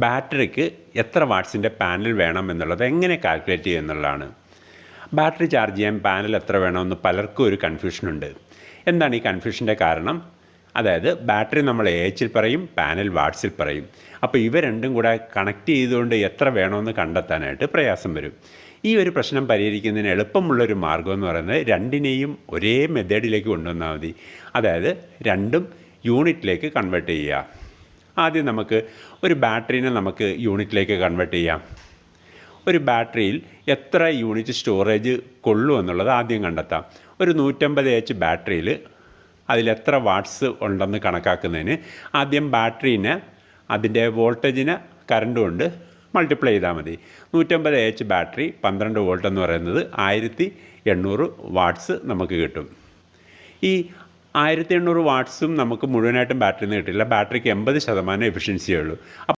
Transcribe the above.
ബാറ്ററിക്ക് എത്ര വാട്ട്സിൻ്റെ പാനൽ വേണം എന്നുള്ളത് എങ്ങനെ കാൽക്കുലേറ്റ് ചെയ്യുക എന്നുള്ളതാണ്. ബാറ്ററി ചാർജ് ചെയ്യാൻ പാനൽ എത്ര വേണമെന്ന് പലർക്കും ഒരു കൺഫ്യൂഷനുണ്ട്. എന്താണ് ഈ കൺഫ്യൂഷൻ്റെ കാരണം? അതായത് ബാറ്ററി നമ്മൾ AHൽ പറയും, പാനൽ വാട്ട്സിൽ പറയും. അപ്പോൾ ഇവ രണ്ടും കൂടെ കണക്ട് ചെയ്തുകൊണ്ട് എത്ര വേണമെന്ന് കണ്ടെത്താനായിട്ട് പ്രയാസം വരും. ഈ ഒരു പ്രശ്നം പരിഹരിക്കുന്നതിന് എളുപ്പമുള്ളൊരു മാർഗ്ഗം എന്ന് പറയുന്നത് രണ്ടിനെയും ഒരേ മെത്തേഡിലേക്ക് കൊണ്ടുവന്നാൽ മതി. അതായത് രണ്ടും യൂണിറ്റിലേക്ക് കൺവേർട്ട് ചെയ്യുക. ആദ്യം നമുക്ക് ഒരു ബാറ്ററീനെ നമുക്ക് യൂണിറ്റിലേക്ക് കൺവേർട്ട് ചെയ്യാം. ഒരു ബാറ്ററിയിൽ എത്ര യൂണിറ്റ് സ്റ്റോറേജ് കൊള്ളുമെന്നുള്ളത് ആദ്യം കണ്ടെത്താം. ഒരു 150 ബാറ്ററിയിൽ അതിലെത്ര വാട്ട്സ് ഉണ്ടെന്ന് കണക്കാക്കുന്നതിന് ആദ്യം ബാറ്ററീനെ അതിൻ്റെ വോൾട്ടേജിനെ കറണ്ട് കൊണ്ട് മൾട്ടിപ്ലൈ ചെയ്താൽ മതി. 150 ബാറ്ററി 12 വോൾട്ട് എന്ന് പറയുന്നത് 1800 വാട്ട്സ് നമുക്ക് കിട്ടും. ഈ 1800 വാട്ട്സും നമുക്ക് മുഴുവനായിട്ടും ബാറ്ററിയിൽ നിന്ന് കിട്ടില്ല. ബാറ്ററിക്ക് 80% എഫിഷ്യൻസിയേ ഉള്ളൂ.